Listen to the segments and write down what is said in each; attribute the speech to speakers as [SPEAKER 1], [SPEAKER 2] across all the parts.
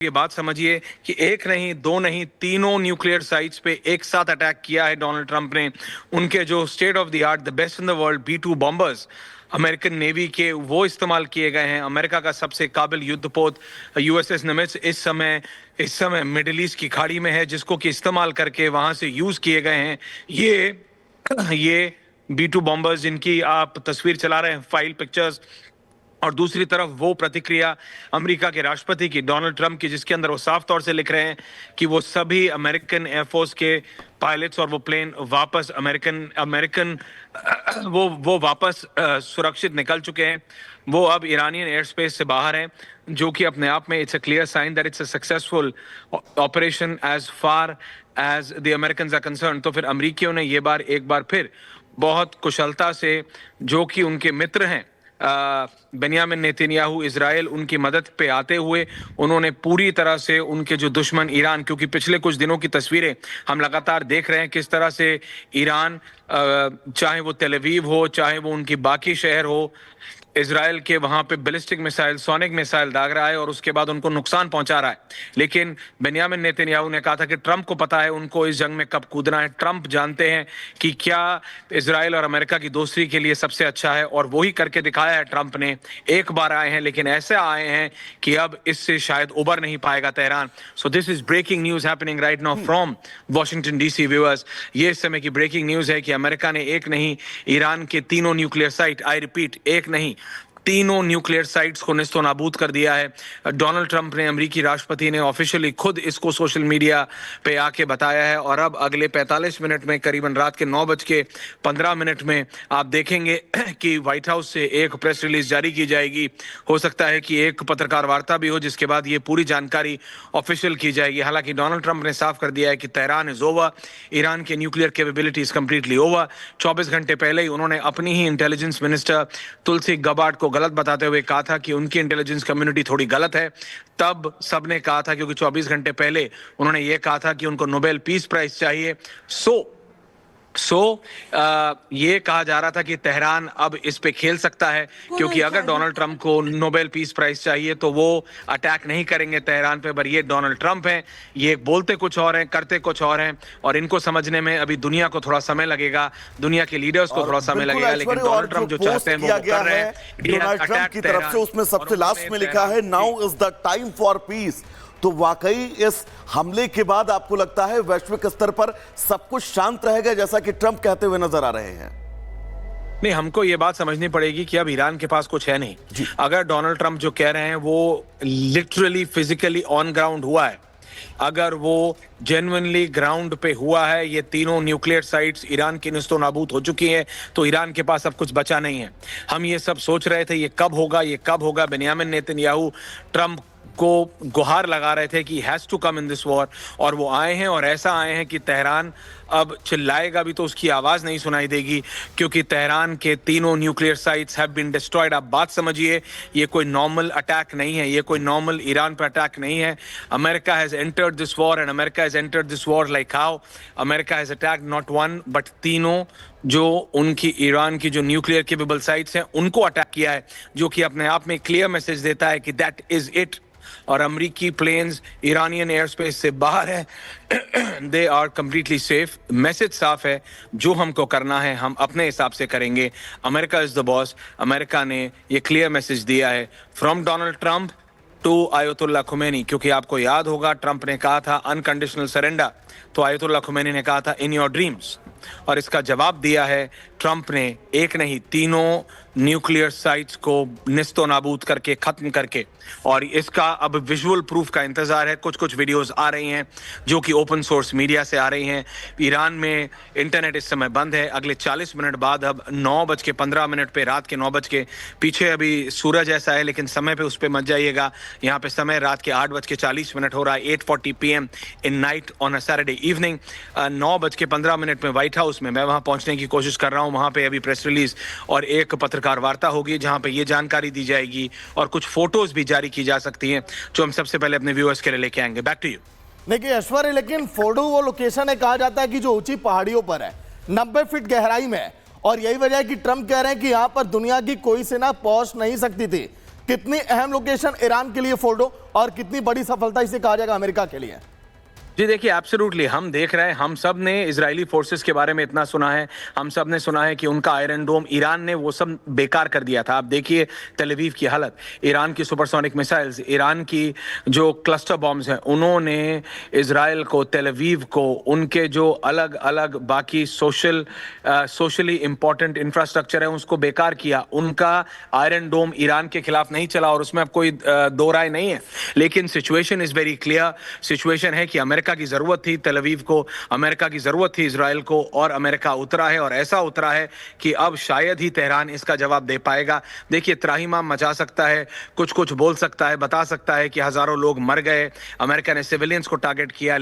[SPEAKER 1] ये बात समझिए कि एक नहीं, दो नहीं, तीनों न्यूक्लियर साइट्स पे एक साथ अटैक किया है डोनाल्ड ट्रंप ने। उनके जो state of the art, the best in the world B-2 bombers American navy के, वो इस्तेमाल किए गए हैं। अमेरिका का सबसे काबिल युद्धपोत USS निमित्ज इस समय मिडिल ईस्ट की खाड़ी में है, जिसको कि इस्तेमाल करके वहां से यूज किए गए हैं ये B-2 बॉम्बर्स, जिनकी आप तस्वीर चला रहे हैं, फाइल पिक्चर्स। और दूसरी तरफ वो प्रतिक्रिया अमेरिका के राष्ट्रपति की, डोनाल्ड ट्रंप की, जिसके अंदर वो साफ तौर से लिख रहे हैं कि वो सभी अमेरिकन एयरफोर्स के पायलट्स और वो प्लेन वापस अमेरिकन वो वापस सुरक्षित निकल चुके हैं। वो अब ईरानियन एयर स्पेस से बाहर हैं, जो कि अपने आप में it's a clear sign that it's a successful operation as far as the Americans are concern. तो फिर अमेरिकियों ने ये एक बार फिर बहुत कुशलता से, जो कि उनके मित्र हैं बेनियामिन नेतन्याहू, इजराइल, उनकी मदद पे आते हुए उन्होंने पूरी तरह से उनके जो दुश्मन ईरान, क्योंकि पिछले कुछ दिनों की तस्वीरें हम लगातार देख रहे हैं किस तरह से ईरान, चाहे वो तेल अवीव हो, चाहे वो उनकी बाकी शहर हो, इजराइल के वहां पे बैलिस्टिक मिसाइल, सोनिक मिसाइल दाग रहा है और उसके बाद उनको नुकसान पहुंचा रहा है। लेकिन बेनियामिन नेतन्याहू ने कहा था कि ट्रंप को पता है उनको इस जंग में कब कूदना है। ट्रंप जानते हैं कि क्या इजराइल और अमेरिका की दोस्ती के लिए सबसे अच्छा है, और वही करके दिखाया है ट्रंप ने। एक बार आए हैं, लेकिन ऐसे आए हैं कि अब इससे शायद उबर नहीं पाएगा Tehran. So this is breaking news happening right now from Washington DC viewers. ये इस समय की ब्रेकिंग न्यूज है कि अमेरिका ने एक नहीं, ईरान के तीनों न्यूक्लियर साइट, आई रिपीट, एक नहीं, तीनों न्यूक्लियर साइट्स को निस्तो नाबूद कर दिया है। डोनाल्ड ट्रंप ने, अमेरिकी राष्ट्रपति ने ऑफिशियली खुद इसको सोशल मीडिया पे आके बताया है। और अब अगले 45 मिनट में, करीबन रात के 9:15 में आप देखेंगे कि व्हाइट हाउस से एक प्रेस रिलीज जारी की जाएगी। हो सकता है कि एक पत्रकार वार्ता भी हो, जिसके बाद ये पूरी जानकारी ऑफिशियल की जाएगी। हालांकि डोनाल्ड ट्रंप ने साफ कर दिया है कि तेहरान इज ओवर, ईरान के न्यूक्लियर कैपेबिलिटीज कंप्लीटली ओवर। 24 घंटे पहले ही उन्होंने अपनी ही इंटेलिजेंस मिनिस्टर तुलसी गबार्ड को गलत बताते हुए कहा था कि उनकी इंटेलिजेंस कम्युनिटी थोड़ी गलत है। तब सबने कहा था, क्योंकि 24 घंटे पहले उन्होंने ये कहा था कि उनको नोबेल पीस प्राइज चाहिए। ये कहा जा रहा था कि तेहरान अब इस पे खेल सकता है, क्योंकि अगर डोनाल्ड ट्रंप को नोबेल पीस प्राइज चाहिए तो वो अटैक नहीं करेंगे तेहरान पे। पर ये डोनाल्ड ट्रंप हैं, ये बोलते कुछ और हैं, करते कुछ और हैं, और इनको समझने में अभी दुनिया को थोड़ा समय लगेगा, दुनिया के लीडर्स को थोड़ा समय लगेगा। लेकिन डोनाल्ड ट्रंप जो चाहते हैं वो कर रहे हैं।
[SPEAKER 2] डोनाल्ड ट्रंप की तरफ से उसमें सबसे लास्ट में लिखा है, now is the time for piece. तो वाकई इस हमले के बाद आपको लगता है वैश्विक स्तर पर सब कुछ शांत रहेगा, जैसा कि ट्रंप कहते हुए नजर आ रहे हैं?
[SPEAKER 1] नहीं, हमको ये बात समझनी पड़ेगी कि अब ईरान के पास कुछ है नहीं। अगर डोनाल्ड ट्रंप जो कह रहे हैं वो लिटरली फिजिकली ऑन ग्राउंड हुआ है, अगर वो जेन्युइनली ग्राउंड पे हुआ है, ये तीनों न्यूक्लियर साइट्स ईरान की निस्तो नाबूद हो चुकी हैं, तो ईरान के पास अब कुछ बचा नहीं है। हम ये सब सोच रहे थे ये कब होगा, ये कब होगा। बेनियामिन नेतन्याहू ट्रंप को गुहार लगा रहे थे कि has to come in this war, और वो आए हैं, और ऐसा आए हैं कि तेहरान अब चिल्लाएगा भी तो उसकी आवाज नहीं सुनाई देगी, क्योंकि तेहरान के तीनों nuclear sites have been destroyed. आप बात समझिए, ये कोई नॉर्मल अटैक नहीं है, ये कोई नॉर्मल ईरान पर अटैक नहीं है। America has entered this war, and America has entered this war like how America has attacked not one but तीनों जो उनकी ईरान की जो न्यूक्लियर केपेबल साइट्स हैं उनको अटैक किया है, जो कि अपने आप में क्लियर मैसेज देता है कि दैट इज इट। और अमेरिकी प्लेन्स ईरानियन एयर स्पेस से बाहर है, they are completely safe. Message साफ है, जो हमको करना है हम अपने हिसाब से करेंगे। America is the boss. America ने ये क्लियर मैसेज दिया है from Donald Trump to Ayatollah Khomeini, क्योंकि आपको याद होगा ट्रंप ने कहा था अनकंडीशनल सरेंडर, तो आयतुल्लाह खुमैनी ने कहा था इन योर ड्रीम्स, और इसका जवाब दिया है ट्रंप ने, एक नहीं, तीनों न्यूक्लियर साइट्स को निस्तो नाबूद करके, खत्म करके। और इसका अब विजुअल प्रूफ का इंतजार है। कुछ वीडियोस आ रही हैं जो कि ओपन सोर्स मीडिया से आ रही हैं। ईरान में इंटरनेट इस समय बंद है। अगले 40 मिनट बाद, अब 9:15 पे, रात के 9 बज के, पीछे अभी सूरज ऐसा है, लेकिन समय पे उस पर मत जाइएगा। यहाँ पे समय रात के 8:40 हो रहा है, 8:40 PM in night on a Saturday evening. 9:15 में व्हाइट हाउस में मैं वहां पहुंचने की कोशिश कर रहा हूं। वहां पे अभी प्रेस रिलीज और एक पत्रकार वार्ता होगी, जहां पे ये जानकारी दी जाएगी और कुछ फोटोज भी जारी की जा सकती हैं, जो हम सबसे पहले अपने व्यूअर्स के लिए लेके आएंगे। Back to you.
[SPEAKER 2] देखिए ऐश्वर्य, लेकिन फोटो वो लोकेशन है, कहा जाता है कि जो ऊंची पहाड़ियों पर है, 90 फीट गहराई में है, और यही वजह है कि ट्रंप कह रहे हैं कि यहां पर दुनिया की कोई सेना पहुंच नहीं सकती थी।
[SPEAKER 3] कितनी अहम लोकेशन ईरान के लिए फोर्डो, और कितनी बड़ी सफलता इसे कहा जाएगा अमेरिका के लिए?
[SPEAKER 1] जी देखिए, एब्सोल्युटली हम देख रहे हैं, हम सब ने इजरायली फोर्सेस के बारे में इतना सुना है, हम सब ने सुना है कि उनका आयरन डोम ईरान ने वो सब बेकार कर दिया था। आप देखिए तेल अवीव की हालत, ईरान की सुपरसोनिक मिसाइल्स, ईरान की जो क्लस्टर बॉम्ब्स हैं, उन्होंने इजराइल को, तेल अवीव को, उनके जो अलग अलग बाकी सोशली इंपॉर्टेंट इंफ्रास्ट्रक्चर है उसको बेकार किया। उनका आयरन डोम ईरान के खिलाफ नहीं चला और उसमें अब कोई दो राय नहीं है। लेकिन situation is very clear, situation है कि अमेरिका की जरूरत थी तेल अवीव को, अमेरिका की जरूरत थी इजराइल को, और अमेरिका उतरा है, और ऐसा उतरा है कि अब शायद ही तेहरान इसका जवाब दे पाएगा। देखिए, त्राहिमाम मचा सकता है, कुछ कुछ बोल सकता है, बता सकता है कि हजारों लोग मर गए, अमेरिका ने सिविलियंस को टारगेट किया,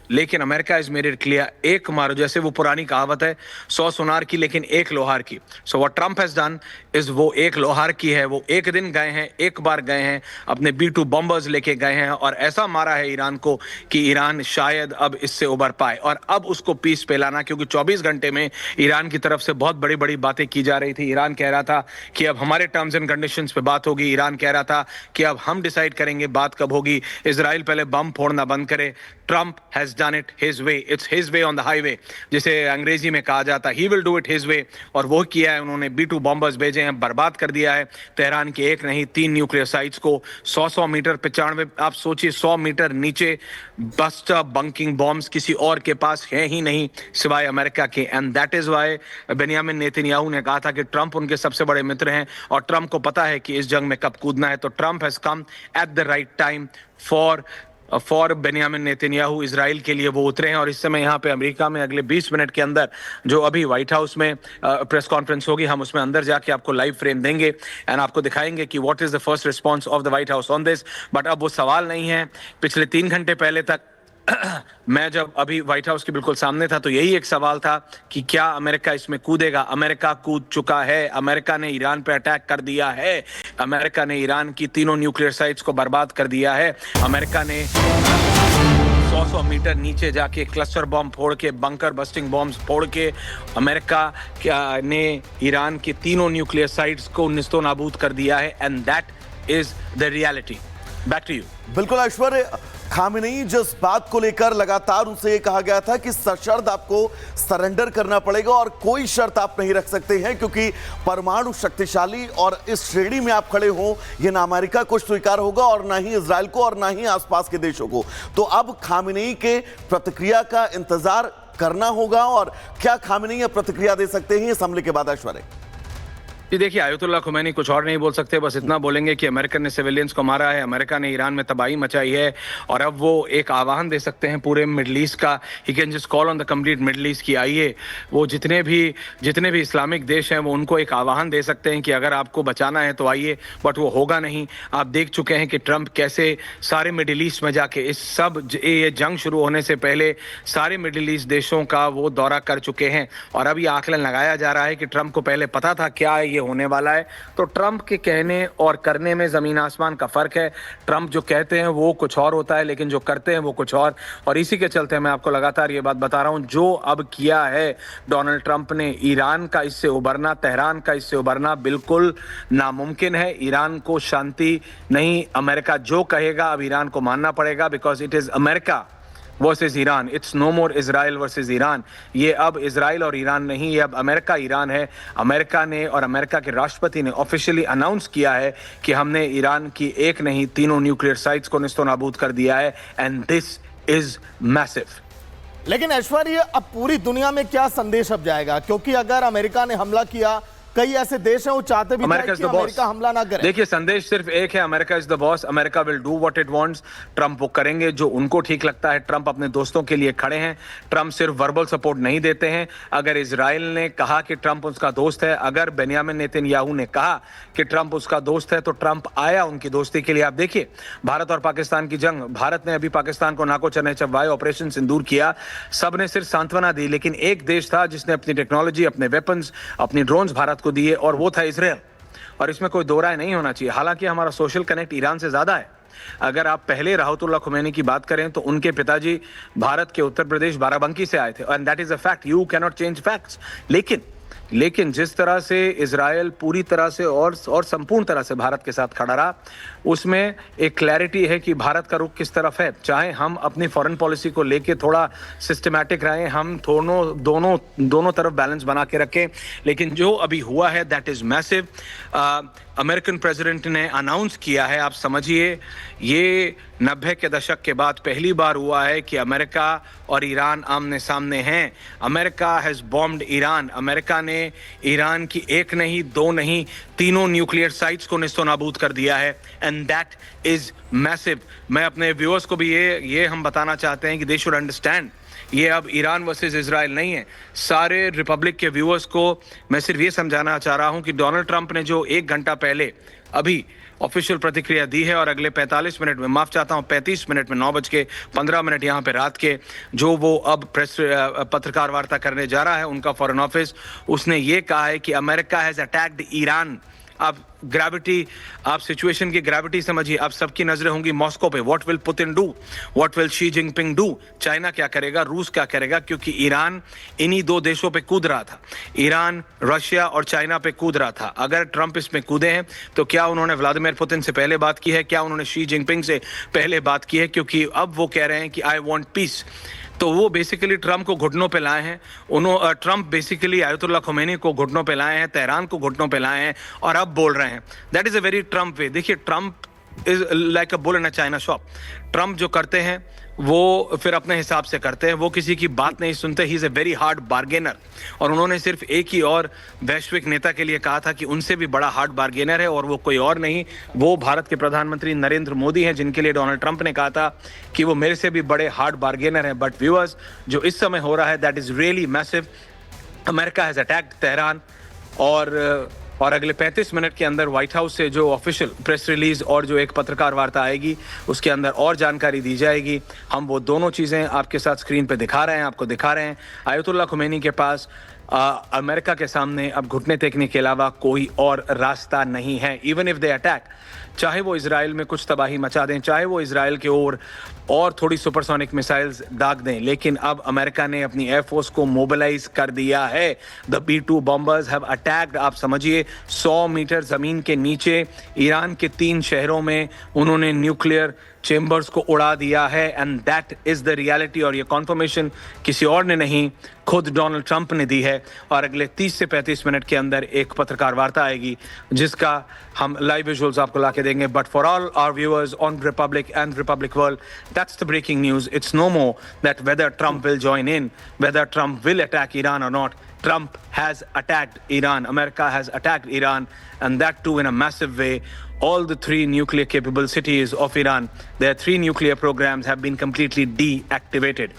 [SPEAKER 1] लेकिन America is made it clear, एक मारो, जैसे वो पुरानी कहावत है, 100 सुनार की लेकिन एक लोहार की। So what Trump has done is वो एक लोहार की है। वो एक दिन गए हैं, एक बार गए हैं, अपने B-2 बॉम्बर्स लेके गए हैं और ऐसा मारा है ईरान को कि ईरान शायद अब इससे उबर पाए, और अब उसको पीस पे लाना, क्योंकि 24 घंटे में ईरान की तरफ से बहुत बड़ी बड़ी बातें की जा रही थी। ईरान कह रहा था कि अब हमारे टर्म्स एंड कंडीशंस पे बात होगी, ईरान कह रहा था कि अब हम डिसाइड करेंगे बात कब होगी, इजराइल पहले बम फोड़ना बंद करे। Trump has done it his way, it's his way on the highway, जिसे अंग्रेजी में कहा जाता है, he will do it his way, और वो किया है। उन्होंने B-2 बॉम्बर्स भेजे हैं, बर्बाद कर दिया है तेहरान के एक नहीं 3 न्यूक्लियर साइट्स को। 100 मीटर 95, आप सोचिए 100 मीटर नीचे बस्टर बंकिंग बॉम्ब्स किसी और के पास है ही नहीं सिवाय अमेरिका के। And that is why Benjamin Netanyahu ने कहा था कि ट्रंप उनके सबसे बड़े मित्र हैं और ट्रंप को पता है कि इस जंग में कब कूदना है। तो Trump has come at the right time for Benjamin Netanyahu. Israel के लिए वो उतरे हैं, और इस समय यहाँ पे अमेरिका में अगले 20 मिनट के अंदर जो अभी व्हाइट हाउस में प्रेस कॉन्फ्रेंस होगी, हम उसमें अंदर जाके आपको लाइव फ्रेम देंगे एंड आपको दिखाएंगे कि what is the first response of the white house on this. But अब वो सवाल नहीं है। पिछले 3 घंटे पहले तक मैं जब अभी व्हाइट हाउस के बिल्कुल सामने था तो यही एक सवाल था कि क्या अमेरिका इसमें कूदेगा। अमेरिका कूद चुका है, अमेरिका ने ईरान पे अटैक कर दिया है, अमेरिका ने ईरान की 3 न्यूक्लियर साइट्स को बर्बाद कर दिया है, अमेरिका ने 100 मीटर नीचे जाके क्लस्टर बॉम्ब फोड़ के, बंकर बस्टिंग बॉम्ब्स फोड़ के अमेरिका ने ईरान की 3 न्यूक्लियर साइट्स को निस्तो नाबूद कर दिया है। And that is the reality. Back to you.
[SPEAKER 2] बिल्कुल ऐश्वर्य, खामेनेई जिस बात को लेकर लगातार उनसे ये कहा गया था कि सशर्त आपको सरेंडर करना पड़ेगा और कोई शर्त आप नहीं रख सकते हैं, क्योंकि परमाणु शक्तिशाली और इस श्रेणी में आप खड़े हो, ये ना अमेरिका को स्वीकार होगा और ना ही इजराइल को और ना ही आसपास के देशों को। तो अब खामेनेई के प्रतिक्रिया का इंतजार करना होगा, और क्या खामेनेई प्रतिक्रिया दे सकते हैं इस हमले के बाद ऐश्वर्य?
[SPEAKER 1] जी देखिए, आयतुल्लाह खुमैनी कुछ और नहीं बोल सकते, बस इतना बोलेंगे कि अमेरिका ने सिविलियंस को मारा है, अमेरिका ने ईरान में तबाही मचाई है, और अब वो एक आह्वान दे सकते हैं पूरे मिडल ईस्ट का। He can just call on the complete middle east की आइए, वो जितने भी इस्लामिक देश हैं वो उनको एक आह्वान दे सकते हैं कि अगर आपको बचाना है तो आइए। बट वो होगा नहीं। आप देख चुके हैं कि ट्रंप कैसे सारे मिडल ईस्ट में जाके ये जंग शुरू होने से पहले सारे मिडल ईस्ट देशों का वो दौरा कर चुके हैं, और अब ये आकलन लगाया जा रहा है कि ट्रंप को पहले पता था क्या ये होने वाला है। तो ट्रंप के कहने और करने में जमीन आसमान का फर्क है। ट्रंप जो कहते हैं वो कुछ और होता है, लेकिन जो करते हैं वो कुछ और इसी के चलते मैं आपको लगातार ये बात बता रहा हूं, जो अब किया है डोनाल्ड ट्रंप ने, ईरान का इससे उबरना, तेहरान का इससे उबरना बिल्कुल नामुमकिन है। ईरान को शांति नहीं, अमेरिका जो कहेगा अब ईरान को मानना पड़ेगा, because it is America versus Iran, it's no more Israel versus Iran. ये अब इजराइल और ईरान नहीं, ये अब अमेरिका ईरान है। अमेरिका ने और अमेरिका के राष्ट्रपति ने ऑफिशियली अनाउंस किया है कि हमने ईरान की एक नहीं 3 न्यूक्लियर साइट्स को निस्तो नाबूद कर दिया है, एंड दिस इज मैसिव।
[SPEAKER 3] लेकिन ऐश्वर्य, अब पूरी दुनिया में क्या संदेश अब जाएगा, क्योंकि अगर अमेरिका ने हमला किया, कई ऐसे देश हैं वो चाहते भी थे कि अमेरिका हमला ना करे।
[SPEAKER 1] देखिए, संदेश सिर्फ एक है, America is the boss, America will do what it wants. Trump वो करेंगे जो उनको ठीक लगता है। ट्रंप अपने दोस्तों के लिए खड़े हैं। ट्रंप सिर्फ वर्बल सपोर्ट नहीं देते हैं। अगर इजराइल ने कहा कि ट्रंप उसका दोस्त है, अगर बेनियामिन नेतन्याहू ने कहा कि ट्रंप उसका दोस्त है, तो ट्रंप आया उनकी दोस्ती के लिए। आप देखिए, भारत और पाकिस्तान की जंग, भारत ने अभी पाकिस्तान को नाको चने चबवाए, ऑपरेशन सिंदूर किया, सबने सिर्फ सांत्वना दी, लेकिन एक देश था जिसने अपनी टेक्नोलॉजी, अपने वेपन्स, अपनी ड्रोन्स भारत को दिए, और वो था इजराइल। और इसमें कोई दो राय नहीं होना चाहिए। हालांकि हमारा सोशल कनेक्ट ईरान से ज्यादा है। अगर आप पहले राहतुल्लाह खुमैनी की बात करें तो उनके पिताजी भारत के उत्तर प्रदेश बाराबंकी से आए थे, and that is a fact, you can not change facts. लेकिन लेकिन जिस तरह से इजराइल पूरी तरह से और संपूर्ण तरह से भारत के साथ खड़ा रहा, उसमें एक क्लैरिटी है कि भारत का रुख किस तरफ है। चाहे हम अपनी फॉरेन पॉलिसी को लेके थोड़ा सिस्टमैटिक रहें, हम दोनों तरफ बैलेंस बना के रखें, लेकिन जो अभी हुआ है that is massive. American president ने अनाउंस किया है, आप समझिए ये 90 के दशक के बाद पहली बार हुआ है कि अमेरिका और ईरान आमने सामने हैं। America has bombed Iran. America ने ईरान की एक नहीं, दो नहीं, तीनों न्यूक्लियर साइट्स को निस्तो नाबूद कर दिया है, एंड दैट इज मैसिव। मैं अपने व्यूअर्स को भी ये हम बताना चाहते हैं कि दे शुड अंडरस्टैंड, ये अब ईरान वर्सेस इजराइल नहीं है। सारे रिपब्लिक के व्यूअर्स को मैं सिर्फ ये समझाना चाह रहा हूं कि डोनाल्ड ट्रंप ने जो 1 घंटा पहले अभी ऑफिशियल प्रतिक्रिया दी है और अगले 45 मिनट में, माफ चाहता हूं 35 मिनट में, 9:15 यहां पे रात के, जो वो अब पत्रकार वार्ता करने जा रहा है उनका फॉरेन ऑफिस, उसने ये कहा है कि अमेरिका हैज अटैक्ड ईरान। अब ग्रेविटी, आप सिचुएशन की ग्रेविटी समझिए। अब सबकी नजरें होंगी मॉस्को पे। What will Putin do, what will Xi Jinping do, China क्या करेगा, रूस क्या करेगा, क्योंकि ईरान इन्हीं 2 देशों पे कूद रहा था। ईरान, रशिया और चाइना पे कूद रहा था। अगर ट्रंप इसमें कूदे हैं तो क्या उन्होंने व्लादिमीर पुतिन से पहले बात की है, क्या उन्होंने शी जिनपिंग से पहले बात की है? क्योंकि अब वो कह रहे हैं कि आई वांट पीस, तो वो बेसिकली ट्रंप को घुटनों पे लाए हैं। ट्रंप बेसिकली आयतुल्लाह खुमैनी को घुटनों पे लाए हैं, तेहरान को घुटनों पे लाए हैं और अब बोल रहे हैं। That is a very Trump way. देखिए, Trump is like a bull in a china shop. Trump जो करते हैं वो फिर अपने हिसाब से करते हैं, वो किसी की बात नहीं सुनते। He is a very hard bargainer. और उन्होंने सिर्फ एक ही और वैश्विक नेता के लिए कहा था कि उनसे भी बड़ा हार्ड बार्गेनर है, और वो कोई और नहीं, वो भारत के प्रधानमंत्री नरेंद्र मोदी हैं, जिनके लिए डोनाल्ड ट्रंप ने कहा था कि वो मेरे से भी बड़े हार्ड बार्गेनर हैं। बट व्यूअर्स, जो इस समय हो रहा है that is really massive. America has attacked Tehran, और अगले 35 मिनट के अंदर व्हाइट हाउस से जो ऑफिशियल प्रेस रिलीज और जो एक पत्रकार वार्ता आएगी उसके अंदर और जानकारी दी जाएगी। हम वो दोनों चीज़ें आपके साथ स्क्रीन पे दिखा रहे हैं, आपको दिखा रहे हैं। आयतुल्लाह खुमैनी के पास अमेरिका के सामने अब घुटने टेकने के अलावा कोई और रास्ता नहीं है। इवन इफ दे अटैक, चाहे वो इजराइल में कुछ तबाही मचा दें, चाहे वो इजराइल के ओर और थोड़ी सुपरसोनिक मिसाइल्स दाग दें, लेकिन अब अमेरिका ने अपनी एयरफोर्स को मोबिलाइज कर दिया है। The B-2 bombers have attacked. आप समझिए 100 मीटर जमीन के नीचे ईरान के 3 शहरों में उन्होंने न्यूक्लियर चेंबर्स को उड़ा दिया है, and that is the reality. और ये कॉन्फर्मेशन किसी और ने नहीं, खुद डोनाल्ड ट्रंप ने दी है। और अगले 30 से 35 मिनट के अंदर एक पत्रकार वार्ता आएगी जिसका हम लाइव विजुअल्स आपको ला के देंगे। But for all our viewers on Republic and Republic World, that's the breaking news. It's no more that whether Trump will join in, whether Trump will attack Iran or not. Trump has attacked Iran. America has attacked Iran, and that too in a massive way. All the 3 nuclear capable cities of Iran, their 3 nuclear programs have been completely deactivated.